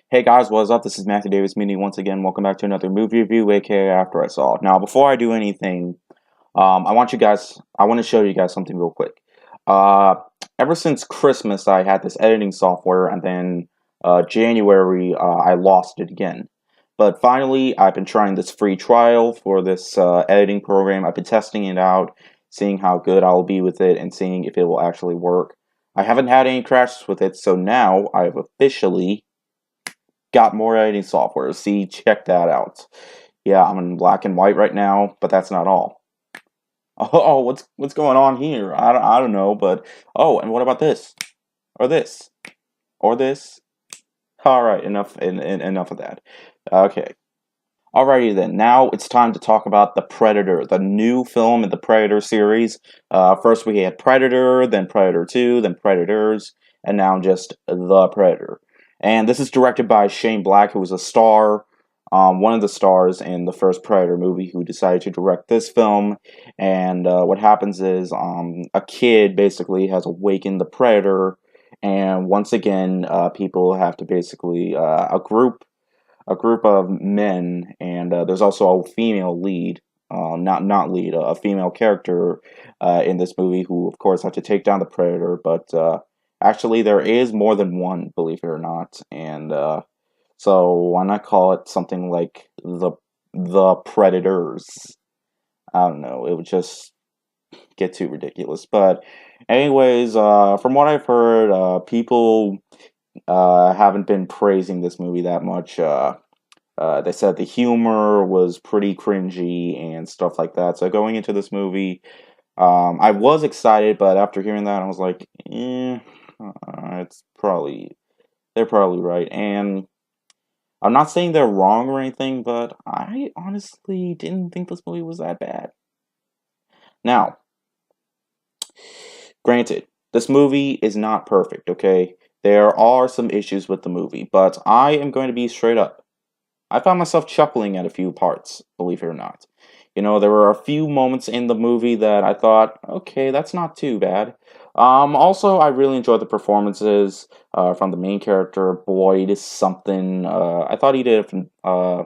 Hey guys, what's up? This is Matthew Davis meeting once again. Welcome back to another movie review, aka After I Saw. Now, before I do anything, I want to show you guys something real quick. Uh, Ever since Christmas, I had this editing software, and then January, I lost it again. But finally, I've been trying this free trial for this editing program. I've been testing it out, seeing how good I'll be with it, and seeing if it will actually work. I haven't had any crashes with it, so now I've officially got more editing software. See, check that out. Yeah, I'm in black and white right now, but that's not all. Oh, what's going on here? I don't know, but oh, and what about this? Or this? Or this? All right, enough of that. Okay. Alrighty then. Now it's time to talk about The Predator, the new film in the Predator series. First we had Predator, then Predator 2, then Predators, and now just The Predator. And this is directed by Shane Black, who was a star, one of the stars in the first Predator movie, who decided to direct this film. And what happens is a kid basically has awakened the Predator, and once again, people have to basically, a group of men, and there's also a female lead, not lead, a female character in this movie who, of course, have to take down the predator. But actually, there is more than one, believe it or not, and so why not call it something like the Predators? I don't know. It would just get too ridiculous. But anyways, from what I've heard, people haven't been praising this movie that much. They said the humor was pretty cringy and stuff like that. So going into this movie, I was excited, but after hearing that, I was like, it's probably they're probably right. And I'm not saying they're wrong or anything, but I honestly didn't think this movie was that bad. Now, granted, this movie is not perfect. Okay, there are some issues with the movie, but I am going to be straight up. I found myself chuckling at a few parts, believe it or not. You know, there were a few moments in the movie that I thought, okay, that's not too bad. Also, I really enjoyed the performances from the main character, Boyd is something. I thought he did a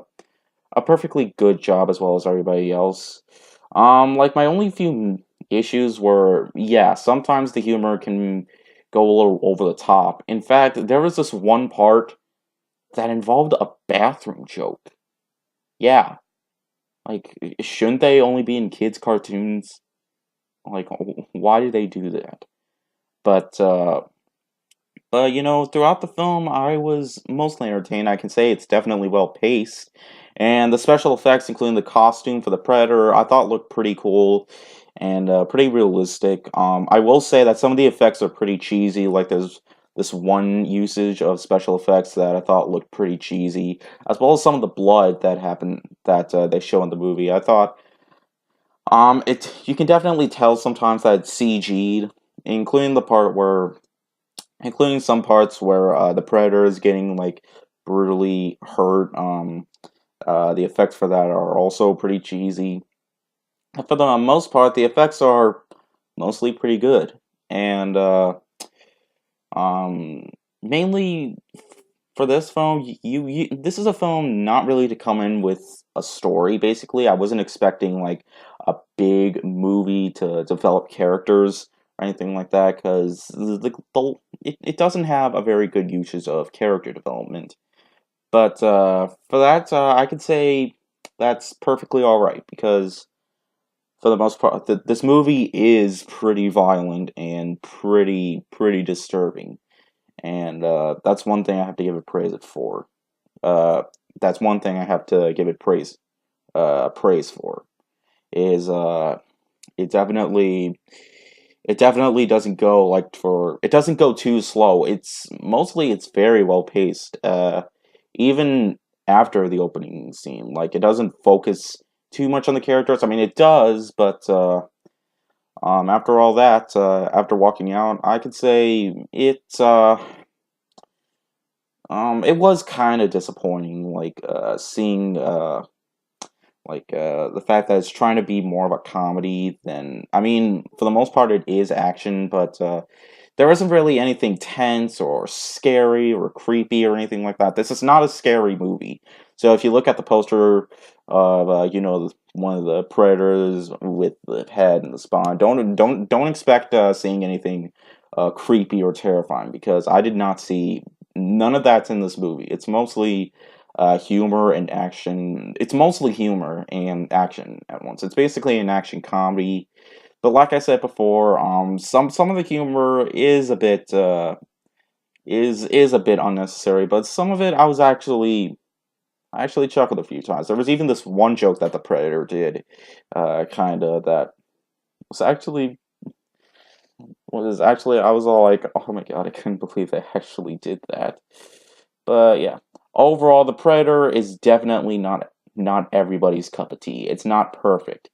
perfectly good job as well as everybody else. Like my only few issues were, yeah, sometimes the humor can go a little over the top. In fact, there was this one part that involved a bathroom joke. Yeah, like, shouldn't they only be in kids' cartoons? Like, why do they do that? But, you know, throughout the film, I was mostly entertained. I can say it's definitely well paced. And the special effects, including the costume for the Predator, I thought looked pretty cool and pretty realistic. I will say that some of the effects are pretty cheesy. Like, there's this one usage of special effects that I thought looked pretty cheesy, as well as some of the blood that happened that they show in the movie. I thought it you can definitely tell sometimes that it's CG'd, including the part where including some parts where the predator is getting like brutally hurt. The effects for that are also pretty cheesy. But for the most part, the effects are mostly pretty good, and um, mainly for this film, this is a film not really to come in with a story. Basically, I wasn't expecting like a big movie to develop characters or anything like that because it doesn't have a very good usage of character development. But for that, I could say that's perfectly all right because for the most part, this movie is pretty violent and pretty disturbing, and that's one thing I have to give it praise it for. Uh, that's one thing I have to give it praise for is it definitely doesn't go like for it doesn't go too slow. It's very well paced. Even after the opening scene, like it doesn't focus too much on the characters. I mean, it does, but after all that, after walking out, I could say it was kind of disappointing, like seeing the fact that it's trying to be more of a comedy than I mean, for the most part, it is action, but there isn't really anything tense or scary or creepy or anything like that. This is not a scary movie. So if you look at the poster of one of the predators with the head and the spine, don't expect seeing anything creepy or terrifying, because I did not see none of that's in this movie. It's mostly humor and action. It's mostly humor and action at once. It's basically an action comedy. But like I said before, some of the humor is a bit is a bit unnecessary. But some of it I actually chuckled a few times. There was even this one joke that the Predator did, kind of that was actually I was all like, oh my god, I couldn't believe they actually did that. But yeah, overall, the Predator is definitely not everybody's cup of tea. It's not perfect.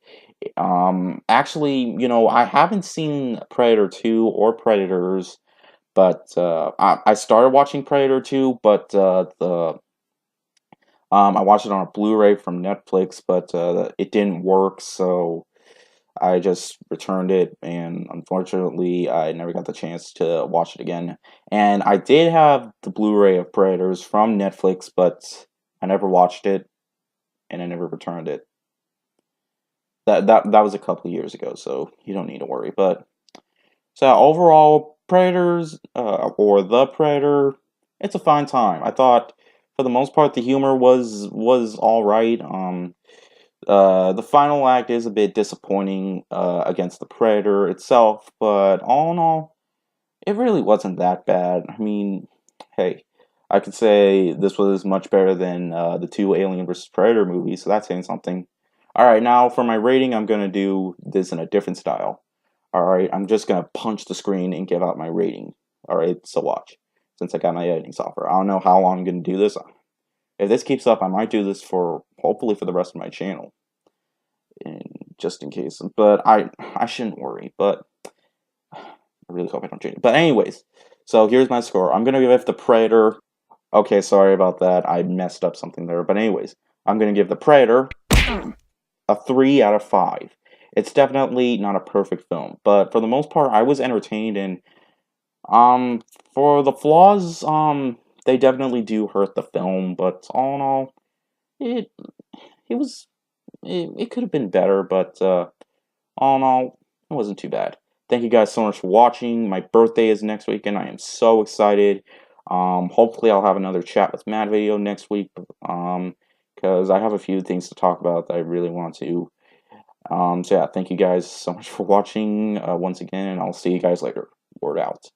Actually, I haven't seen Predator 2 or Predators, but I started watching Predator 2, but the I watched it on a Blu-ray from Netflix, but it didn't work, so I just returned it, and unfortunately, I never got the chance to watch it again. And I did have the Blu-ray of Predators from Netflix, but I never watched it, and I never returned it. That was a couple of years ago, so you don't need to worry. But so overall, Predators or The Predator, it's a fine time. I thought for the most part the humor was all right. The final act is a bit disappointing against the Predator itself, but all in all, it really wasn't that bad. I mean, hey, I could say this was much better than the two Alien vs. Predator movies, so that's saying something. Alright, now for my rating, I'm going to do this in a different style. Alright, I'm just going to punch the screen and give out my rating. Alright, so watch. Since I got my editing software. I don't know how long I'm going to do this. If this keeps up, I might do this for, hopefully for the rest of my channel. And just in case. But I shouldn't worry, but I really hope I don't change it. But anyways, so here's my score. I'm going to give The Predator... Okay, sorry about that. I messed up something there. But anyways, I'm going to give The Predator a 3 out of 5. It's definitely not a perfect film, but for the most part, I was entertained, and for the flaws, they definitely do hurt the film, but all in all, it it was it could have been better, but all in all, it wasn't too bad. Thank you guys so much for watching. My birthday is next week, and I am so excited. Hopefully I'll have another chat with Matt video next week. Because I have a few things to talk about that I really want to. So yeah, thank you guys so much for watching once again, and I'll see you guys later. Word out.